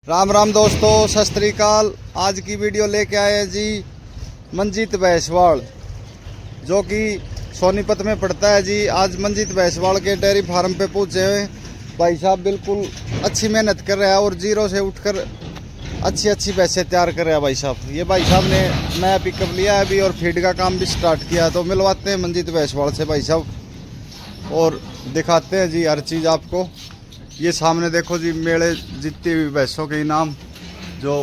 राम राम दोस्तों, सत श्री अकाल। आज की वीडियो लेके आए हैं जी मंजीत भैंसवाल, जो कि सोनीपत में पड़ता है जी। आज मंजीत भैंसवाल के डेयरी फार्म पे पहुंचे हैं। भाई साहब बिल्कुल अच्छी मेहनत कर रहे हैं और जीरो से उठकर अच्छी भैंसें तैयार कर रहे हैं भाई साहब। ये भाई साहब ने नया पिकअप लिया है अभी और फीड का काम भी स्टार्ट किया है। तो मिलवाते हैं मंजीत भैंसवाल से भाई साहब और दिखाते हैं जी हर चीज़ आपको। ये सामने देखो जी मेले जीतती हुई भैंसों के इनाम, जो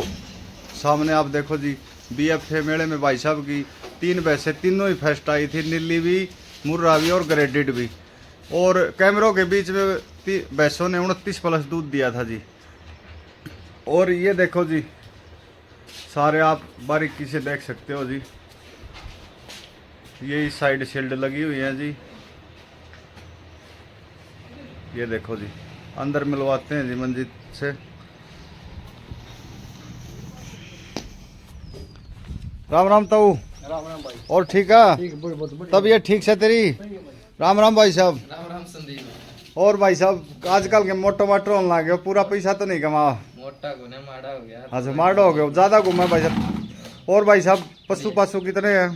सामने आप देखो जी BFA मेले में भाई साहब की 3 भैंसें, तीनों ही फर्स्ट आई थी, नीली भी, मुर्रा भी और ग्रेडेड भी। और कैमरों के बीच में भैंसों ने 29+ दूध दिया था जी। और ये देखो जी सारे आप बारीकी से देख सकते हो जी। ये इस साइड शील्ड लगी हुई है जी। ये देखो जी अंदर मिलवाते हैं जी मंजीत से। राम राम ताऊ। राम राम भाई। और ठीक है? ठीक तब ये ठीक से तेरी। राम राम भाई साहब। राम राम संदीप। और भाई साहब आजकल के मोटो माटो होने लगे हो, पूरा पैसा तो नहीं कमा? मोटा गुने माड़ा हो गया। अच्छा माडो हो गए, ज्यादा घूमे भाई साहब। और भाई साहब पशु पासु कितने हैं?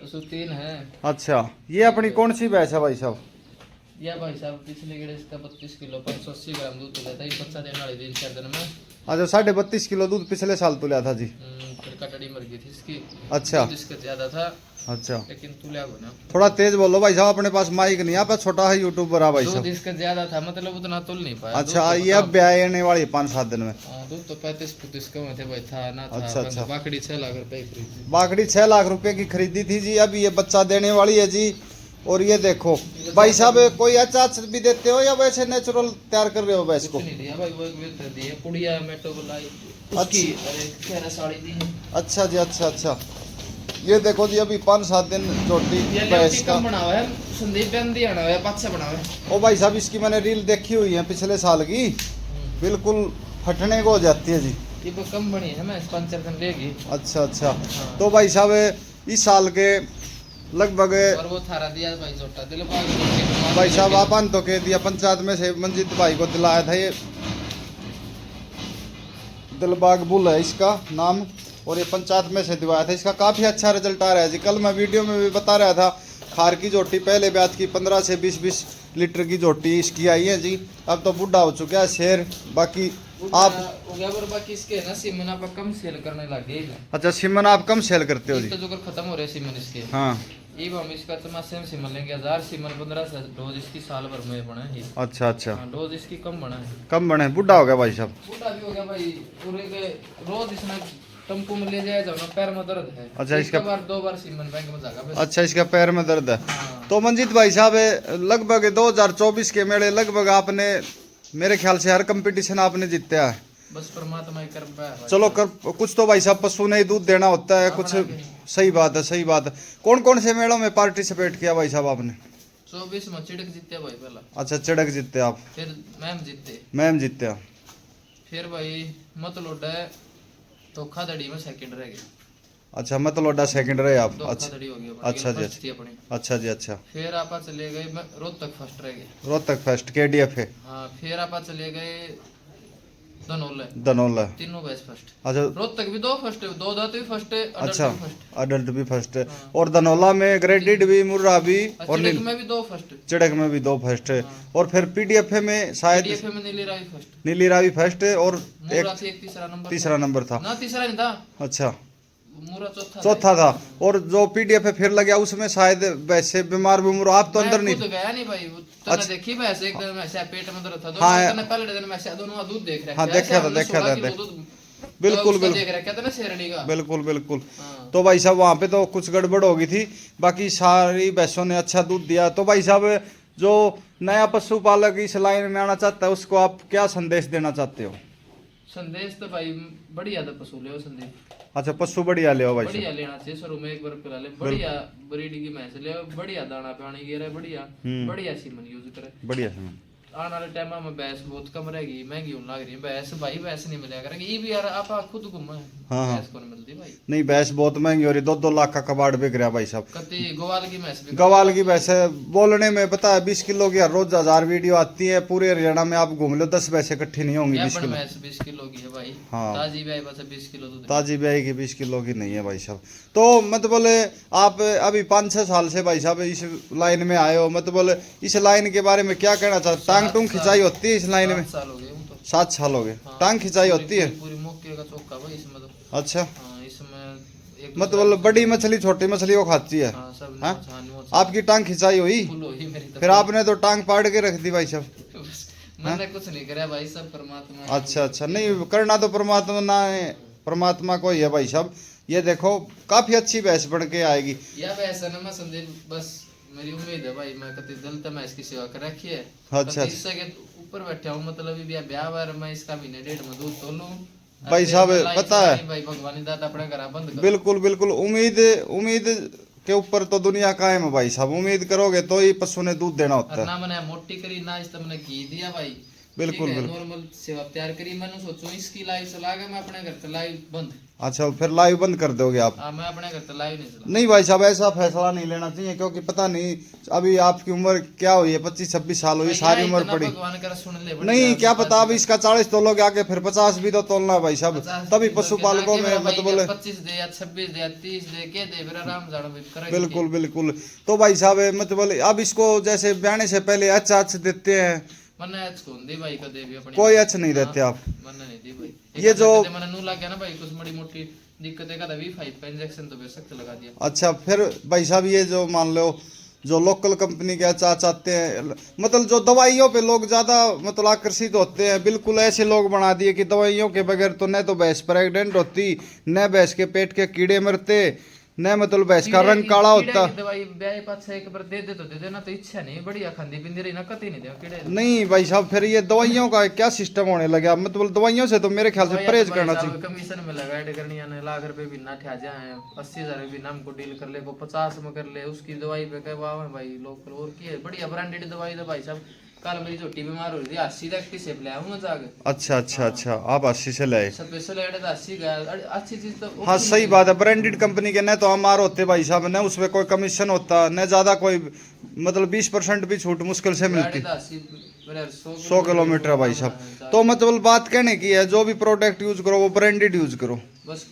पशु 3 है। अच्छा, ये अपनी कौन सी भैंस है भाई साहब? यह भाई साहब पिछले गेड़े इसका 32 किलो 580 ग्राम दूध तुला था। ये बच्चा देने वाली 3-4 दिन में। अच्छा, 32.5 किलो दूध पिछले साल तुला था जी। फिर कटड़ी मर गई थी इसकी। अच्छा दूध इसका ज्यादा था अच्छा, लेकिन तुला गुना। थोड़ा तेज बोलो भाई साहब, अपने पास माइक नहीं, आप छोटा है यूट्यूबर है भाई दूध साहब। इसका ज्यादा था, मतलब उतना तुल नहीं पाया। अच्छा, ये अब ब्याह आने वाली 5-7 दिन में। दूध तो 35-35 का थे भाई, था ना था। अच्छा। बाकड़ी 6 लाख रुपए की खरीदी। बाकड़ी 6 लाख रुपए की खरीदी थी जी। अब ये बच्चा देने वाली है जी। और ये देखो भाई साहब, कोई अचार भी देते हो या वैसे नेचुरल तैयार कर रहे हो भैंस को? कुछ नहीं दिया भाई, वो एक दी है पुड़िया मेटो बुलाई उसकी। अरे खेरा साड़ी दी है। अच्छा जी, अच्छा। ये देखो जी अभी 5-7 दिन छोटी ये भैंस का बना हुआ है संदीप बंदी आना है, पाछा बना हुआ है। ओ भाई साहब, इसकी मैंने रील देखी हुई है पिछले साल की, बिल्कुल फटने को हो जाती है जी। ये तो कम बनी है, मैं 5-4 दिन लेगी। अच्छा। तो भाई साहब इस साल के लगभग और वो थारा दिया भाई जोटा दिल भाई साहब आपन तो कह दिया, पंचायत में से मंजीत भाई को दिलाया था ये दिलबाग बुल है इसका नाम, और ये पंचायत में से दिवाया था। इसका काफ़ी अच्छा रिजल्ट आ रहा है जी। कल मैं वीडियो में भी बता रहा था, खार की जोटी पहले ब्याज की 15 से 20 लीटर की जोटी इसकी आई है जी। अब तो बूढ़ा हो चुका है शेर। बाकी आप हो गया पर बाकी इसके ना सीमन आप कम सेल करने लग गए। अच्छा, सिमन आप कम सेल करते हो जी? तो जो कर खत्म हो रहे सीमन इसके। हाँ, ये हम इसका तो सेम सीमन लेंगे 1000 सीमन 15 से डोज इसकी साल भर में बना है। अच्छा। डोज इसकी कम बना है। कम बने, बूढ़ा हो गया भाई साहब। बूढ़ा भी हो गया भाई, पूरे के रोज इसमें टम्पू में ले जाया जाओ ना, पैर में दर्द है। अच्छा, इसका 2 बार सीमन बैंक में जाएगा बस। अच्छा, इसका पैर में दर्द है। हाँ। तो मंजीत भाई साहब लगभग 2024 के मेले लगभग आपने मेरे ख्याल से हर कंपटीशन आपने जीता है। बस परमात्मा ही कर पाया। चलो कर कुछ तो भाई साहब पशु ने ही दूध देना होता है कुछ। सही बात है। कौन से मेलों में पार्टिसिपेट किया भाई साहब आपने? 24 में चिड़क जीते भाई पहला। अच्छा, चिड़क जीते आप, फिर मैम जीते। मैम जीते आप। फिर भाई मतलब धोखाधड़ी में सेकंड रह गए। अच्छा, मतलब सेकंड रहे आप। धोखाधड़ी हो गई अपनी। अच्छा जी, फर्स्ट थी अपनी। अच्छा। फिर आप चले गए रोहतक फर्स्ट रह गए। रोहतक फर्स्ट KDF है। हाँ, फिर आप चले गए धनौला। तीनों बैच फर्स्ट। अच्छा, रोहतक भी 2 फर्स्ट है, 2 दांत भी फर्स्ट है, अच्छा, अडल्ट भी फर्स्ट। अडल्ट भी फर्स्ट है। और धनौला में ग्रेडेड भी, मुर्रा भी, और चिड़क में भी 2 फर्स्ट। चिड़क में भी 2 फर्स्ट है। और फिर PDFA में शायद DFA में नीली रावी फर्स्ट। नीली रावी फर्स्ट है और मूरा से एक तीसरा नंबर था। ना, तीसरा नहीं था। अच्छा, मूरा चौथा था। और जो PDFA फिर लग गया उसमें शायद वैसे बीमार आप तो अंदर नहीं गया नहीं भाई। तने देखी वैसे एक दिन में ऐसे पेट में दर्द था, हाँ, तने पहले दिन में ऐसे दोनों दूध देख रहे। हाँ, देखा था बिल्कुल देख रहा, कहते ना शेरनी का। बिल्कुल। तो भाई साहब वहाँ पे तो कुछ गड़बड़ हो गई थी, बाकी सारी भैंसों ने अच्छा दूध दिया। तो भाई साहब जो नया पशुपालक इस लाइन में आना चाहता है उसको आप क्या संदेश देना चाहते हो? संदेश तो भाई बढ़िया था, पशु ले संदेश। अच्छा, पशु बढ़िया ले भाई बढ़िया लेना चाहिए, शुरू में एक बार पिला ले, बढ़िया ब्रीड की भैंस ले, बढ़िया दाना पानी गिरा, बढ़िया सीमन यूज करे। बढ़िया। आने वाले टाइम में भैंस बहुत कम रहेगी, महंगी होने लग रही है भैंस भाई, भैंस नहीं मिलेगा करेंगे ये भी यार, आप खुद घूमे हाँ हाँ भैंस को नहीं मिलती भाई। नहीं भैंस बहुत महंगी हो रही, 2-2 लाख का कबाड़ बिक रहा भाई साहब। कति ग्वाल की भैंस भी गवाल की भैंस है, बोलने में पता है 20 किलो की हर रोज 1000 वीडियो आती है, पूरे हरियाणा में आप घूम लो 10 भैंसें इकट्ठी नहीं होंगी 20 किलो। भैंस 20 किलो की है भाई। हाँ ताजी भी आई बस 20 किलो दूध। ताजी ब्याई की 20 किलो की नहीं है भाई साहब। तो मतलब बोले आप अभी 5-6 साल से भाई साहब इस लाइन में आए हो, मतलब बोले इस लाइन के बारे में क्या कहना चाहते? टांग टूंग खिंचाई होती है इस लाइन में? 7 साल हो गए वो तो। 7 साल हो गए। हाँ, टांग खिंचाई होती है? पूरी मौके का चौका भाई इसमें तो। अच्छा हाँ, इसमें एक मतलब बड़ी मछली छोटी मछली वो खाती है? हाँ, सब हाँ? हाँ, न्यूज़ आपकी टांग खिंचाई हुई? फुल हुई मेरी तो। फिर आपने तो टांग पाड़ के रख दी भाई साहब। मैंने कुछ नहीं करा भाई, सब परमात्मा। अच्छा अच्छा, नहीं करना तो परमात्मा ना है, परमात्मा को ही है भाई साहब। ये देखो काफी अच्छी भैंस बन के आएगी। या वैसा ना मैं संदीप, बस मेरी उम्मीद है भाई, मैं कभी दिल तो मैं इसकी सेवा कर रखी है। अच्छा। कभी इससे के ऊपर बैठा हूँ, मतलब अभी ब्याह बार मैं इसका महीने डेढ़ में दूध तो लूं भाई साहब पता है, भाई भगवान ही दाता अपने घर बंद कर। बिल्कुल बिल्कुल, उम्मीद उम्मीद के ऊपर तो दुनिया कायम है भाई साहब। उम्मीद करोगे तो ही पशु ने दूध देना होता है। ना मैंने मोटी करी ना इस मैंने घी दिया भाई, बिल्कुल बिल्कुल। नॉर्मल सेवा तैयार करी, मैंने सोचो इसकी लाइव चला गया, मैं अपने घर से लाइव बंद। अच्छा फिर लाइव बंद कर दोगे आप? हाँ, मैं अपने घर से लाइव नहीं चला। नहीं भाई साहब ऐसा फैसला नहीं लेना चाहिए, क्योंकि पता नहीं अभी आपकी उम्र क्या हुई है, 25-26 साल हुई, सारी उम्र पड़ी। भगवान कर सुन ले नहीं क्या पता अब इसका 40 तोलोगे आगे, फिर 50 भी तो तोलना भाई साहब, तभी पशुपालकों में मतलब बोले 25 दे या 26 दे या 30 दे के दे, फिर आराम जानो भी करेंगे। बिल्कुल बिल्कुल। तो भाई साहब मतलब बोले अब इसको जैसे ब्याने से पहले अच्छा देते हैं? मन्ने एच को दी भाई कदे भी अपनी कोई अच्छा नहीं देते आप? मन्ने नहीं दी भाई। ये जो मैंने नू लग गया ना भाई, कुछ बड़ी मोटी दिक्कत है, कदा V5 का इंजेक्शन तो बेशक लगा दिया। अच्छा फिर भाई साहब ये जो मान लो जो लोकल कंपनी के चाहते हैं, मतलब जो दवाइयों पे लोग ज्यादा मतलब आकर्षित होते हैं, बिल्कुल ऐसे लोग बना दिए कि दवाइयों के बगैर तो न तो भैंस प्रेग्नेंट होती, न भैंस के पेट के कीड़े मरते, न मतलब भैंस का रंग काला होता। दवाई ब्याह पास एक बार दे दे तो दे देना, तो इच्छा नहीं बढ़िया खांदी पिंदी रही ना, कती नहीं दे कीड़े। नहीं भाई साहब फिर ये दवाइयों का क्या सिस्टम होने लगा? मतलब दवाइयों से तो मेरे ख्याल से परहेज करना चाहिए। कमीशन में लगा ऐड करनी है, लाख रुपए भी ना ठा जाए, 80,000 भी नाम को डील कर ले, को 50 में कर ले, उसकी दवाई पे कहवा भाई लोकल और की है बढ़िया ब्रांडेड दवाई तो भाई साहब। कल मेरी छोटी बीमार हो रही थी, 80 तक की सेब ले आऊंगा जाके। अच्छा अच्छा अच्छा, आप 80 से लाए? स्पेशल ऐड तो 80 गया, अच्छी चीज तो। हाँ सही बात है, ब्रांडेड कंपनी के न तो हमारे होते भाई साहब, न उसमें कोई कमीशन होता, न ज्यादा कोई मतलब 20% भी छूट मुश्किल से मिलती। 100 किलोमीटर है भाई साहब। तो मतलब बात कहने की है, जो भी प्रोडक्ट यूज करो वो ब्रांडेड यूज करो, बस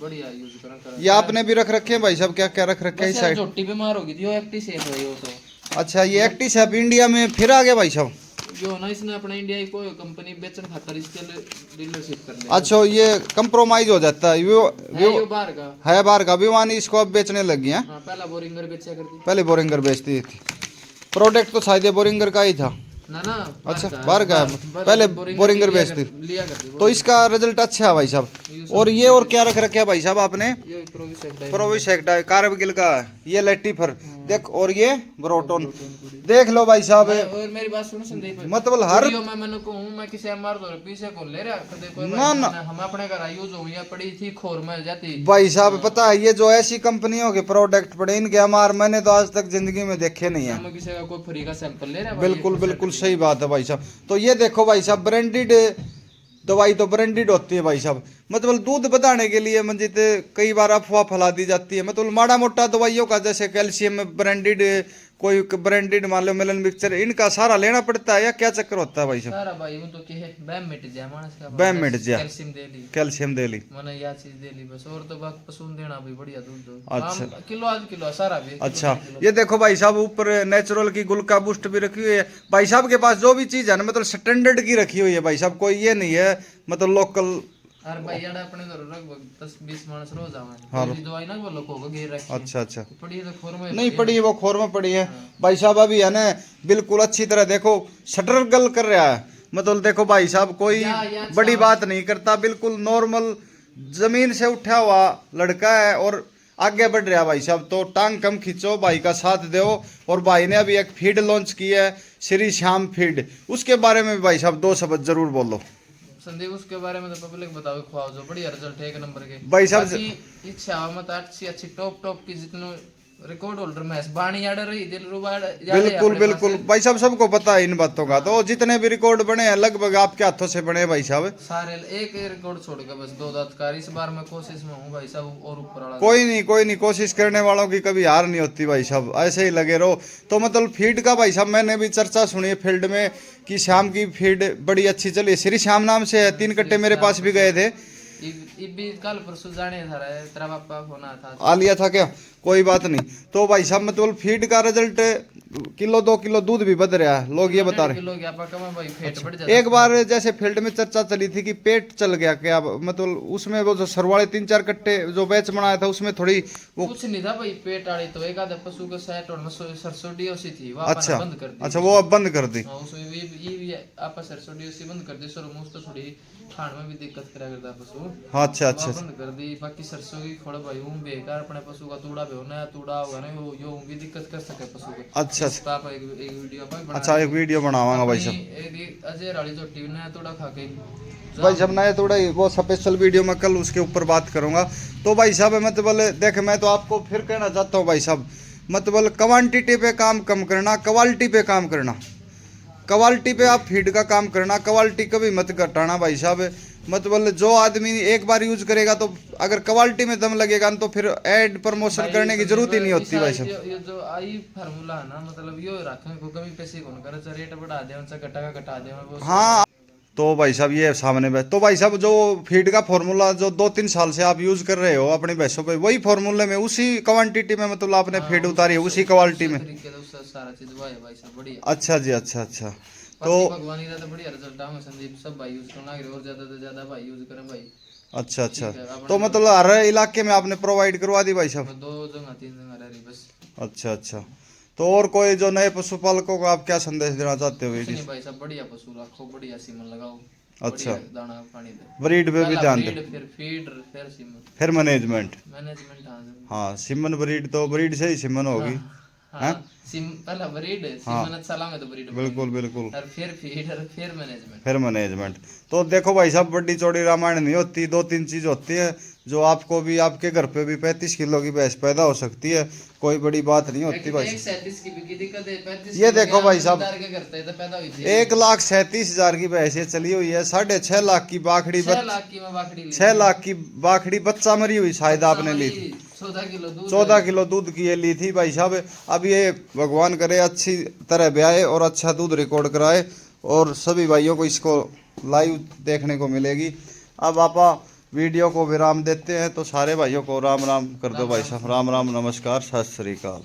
बढ़िया यूज करो। ये आपने भी रख रखे हैं भाई साहब? क्या क्या रख रखे हैं इस साइड? छोटी बीमार हो गई थी वो एक्टिव सेफ है वो तो। अच्छा ये एक्टिव सेफ इंडिया में फिर आ गया भाई साहब? जो ना इसने अपना इंडिया की कोई कंपनी बेचने खातर इसके लिए डीलरशिप कर लिया। अच्छा ये कंप्रोमाइज हो जाता है, वो बाहर का है, बाहर का विमान इसको अब बेचने लगी है। हाँ, पहला बोरिंगर बेचा करती, पहले बोरिंगर बेचती थी, प्रोडक्ट तो शायद बोरिंगर का ही था ना ना। अच्छा बाहर का पहले बोरिंगर बेचती लिया करती, तो इसका रिजल्ट अच्छा है भाई साहब। और ये और क्या रख रखे है भाई साहब आपने? ये प्रोविसेक्टा कारगिल का, ये लेटिफर देख, और ये ब्रोटोन देख लो भाई साहब। और मेरी बात सुनो संदीप, मतलब हर मैं मैंने कहूं मैं किसी एमआर तो पीछे को ले रहा कदे कोई ना ना हम अपने घर यूज हो या पड़ी थी खोर में जाती भाई साहब। पता है ये जो ऐसी कंपनियों के प्रोडक्ट पड़े इनके एमआर मैंने तो आज तक जिंदगी में देखे नहीं है। हम किसी का कोई फ्री का सैंपल ले रहा है। बिल्कुल बिल्कुल सही बात है भाई साहब। तो ये देखो भाई साहब, ब्रांडेड दवाई तो ब्रांडेड होती है भाई साहब। मतलब दूध बढ़ाने के लिए मंजित कई बार अफवाह फैला दी जाती है, मतलब माड़ा मोटा दवाइयों का जैसे कैल्शियम में ब्रांडेड, कोई ब्रांडेड मान लो मिलन मिक्सचर, इनका सारा लेना पड़ता है या क्या चक्कर होता है भाई साहब? सारा भाई वो तो के है बैम मिट जाए मानस का, बैम मिट जाए, कैल्शियम दे ली ली मैंने या चीज दे ली बस। और तो बाकी पशु देना भी बढ़िया दूध दो। अच्छा किलो आज किलो सारा भी। अच्छा ये देखो भाई साहब ऊपर नेचुरल की गुलका बूस्ट भी रखी हुई है भाई साहब के पास। जो भी चीज है ना मतलब स्टैंडर्ड की रखी हुई है भाई साहब, कोई ये नहीं है मतलब लोकल। अरे भाई यार अपने घर लगभग 10-20 मानस रोज आवे कोई दवाई ना वो लोगों को घेर रखी। अच्छा अच्छा पड़ी तो खोर में नहीं पड़ी, वो खोर में पड़ी है भाई साहब। अभी है ना बिल्कुल अच्छी तरह देखो स्ट्रगल कर रहा है, मतलब देखो भाई साहब कोई बड़ी बात नहीं करता, बिल्कुल नॉर्मल जमीन से उठा हुआ लड़का है और आगे बढ़ रहा भाई साहब। तो टांग कम खींचो, भाई का साथ दो। और भाई ने अभी एक फीड लॉन्च की है, श्री श्याम फीड, उसके बारे में भाई साहब 2 शब्द जरूर बोलो संदीप। उसके बारे में तो पब्लिक बताओ, खुआओ जो बढ़िया रिजल्ट है एक नंबर के भाई साहब। इच्छा मत अच्छी अच्छी टॉप की जितने रिकॉर्ड होल्डर मैच बाणी आर्डर रही दिल रुबा बिल्कुल बिल्कुल भाई साहब, सबको पता है इन बातों का। तो जितने भी रिकॉर्ड बने हैं लगभग आपके हाथों से बने हैं भाई साहब। सारे एक रिकॉर्ड छोड़ के बस 2 दांत का। इस बार मैं कोशिश में हूँ भाई साहब और ऊपर वाला। कोई नहीं, कोशिश करने वालों की कभी हार नहीं होती भाई साहब, ऐसे ही लगे रहो। तो मतलब फीड का भाई साहब मैंने भी चर्चा सुनी है फील्ड में कि शाम की फीड बड़ी अच्छी चली। श्री श्याम नाम से है, 3 कट्टे मेरे पास भी गए थे। भी कल परसों जाने था तेरा पापा होना था आ लिया था क्या? कोई बात नहीं। तो भाई साहब मतलब फीड का रिजल्ट किलो 2 किलो दूध भी बद रहा है, लोग ये बता रहे किलो क्या पका में भाई फेट बढ़ जाता। एक बार जैसे फील्ड में चर्चा चली थी कि पेट चल गया क्या, मतलब उसमें वो जो सरवाले 3-4 कट्टे जो बैच बनाया था उसमें थोड़ी वो कुछ नहीं था भाई। पेट आड़ी तो एक आधा पशु के सेट और सरसों डीओसी थी वो अच्छा बंद कर दी। अच्छा, वो अब बंद कर दी। हां उसमें भी आपा सरसों डीओसी बंद कर दी। सर मुझ तो थोड़ी खाण में भी दिक्कत करा करता पशु। हाँ अच्छा अच्छा बंद कर दी। बाकी सरसों की खोड़ भाई हूं बेकार अपने पशु का तूड़ा भी होना तूड़ा होगा ना वो यो भी दिक्कत कर सके पशु के। अच्छा इसका आप एक वीडियो पर बना। अच्छा, एक वीडियो बनावांगा भाई साहब। एक अजय वाली झोटी ने तूड़ा खा के भाई साहब नया थोड़ा वो स्पेशल वीडियो में कल उसके ऊपर बात करूंगा। तो भाई साहब मतलब देख मैं तो आपको फिर कहना चाहता हूँ भाई साहब, मतलब क्वांटिटी पे काम कम करना, क्वालिटी पे काम करना। क्वालिटी पे आप फीड का काम करना, क्वालिटी कभी मत घटाना भाई साहब। मतलब जो आदमी एक बार यूज करेगा तो अगर क्वालिटी में दम लगेगा तो फिर ऐड प्रमोशन करने की जरूरत ही नहीं होती भाई साहब। ये जो आई फार्मूला है ना मतलब यो रखें को कमी पैसे कौन करे रेट बढ़ा दे उनसे घटा दे वो। हाँ तो भाई साहब ये सामने में तो भाई साहब जो फीड का फॉर्मूला जो 2-3 साल से आप यूज कर रहे हो अपनी भैंसों पे, वही फॉर्मूले में उसी क्वांटिटी में मतलब आपने फीड उतारी है उसी क्वालिटी में। सारा चीज भाई साहब बढ़िया। अच्छा जी, अच्छा अच्छा। तो भगवान का तो बढ़िया रिजल्ट आवे संदीप सब भाई यूज करना और ज्यादा से ज्यादा भाई यूज करें भाई। अच्छा अच्छा, तो मतलब हर इलाके में आपने प्रोवाइड करवा दी भाई साहब? 2 जगह 3 जगह रही बस। अच्छा अच्छा। तो और कोई जो नए पशुपालकों को आप क्या संदेश देना चाहते हो? नहीं भाई साहब बढ़िया पशु रखो, बढ़िया सीमन लगाओ। अच्छा, दाना पानी दे, ब्रीड पे भी ध्यान दे, फिर फीड फिर सीमन फिर मैनेजमेंट। मैनेजमेंट। हाँ सीमन ब्रीड तो ब्रीड से ही सीमन होगी। हाँ पहला ब्रीड सीमन अच्छा लागे तो ब्रीड बिल्कुल बिल्कुल, और फिर फीड और फिर मैनेजमेंट। फिर मैनेजमेंट। तो देखो भाई साहब बड़ी चौड़ी रामायण नहीं होती, 2-3 चीज होती है जो आपको भी आपके घर पे भी 35 किलो की भैंस पैदा हो सकती है, कोई बड़ी बात नहीं होती भाई साहब। ये देखो भाई साहब 1,37,000 की भैंस ये चली हुई है, 6.5 लाख की बाखड़ी, 6 लाख की बाखड़ी बच्चा मरी हुई शायद आपने ली थी। 14 किलो दूध की ये ली थी भाई साहब। अब ये भगवान करे अच्छी तरह ब्याहे और अच्छा दूध रिकॉर्ड कराए और सभी भाइयों को इसको लाइव देखने को मिलेगी। अब आप वीडियो को विराम देते हैं तो सारे भाइयों को राम राम कर दो भाई साहब। राम राम, नमस्कार, सत श्री अकाल।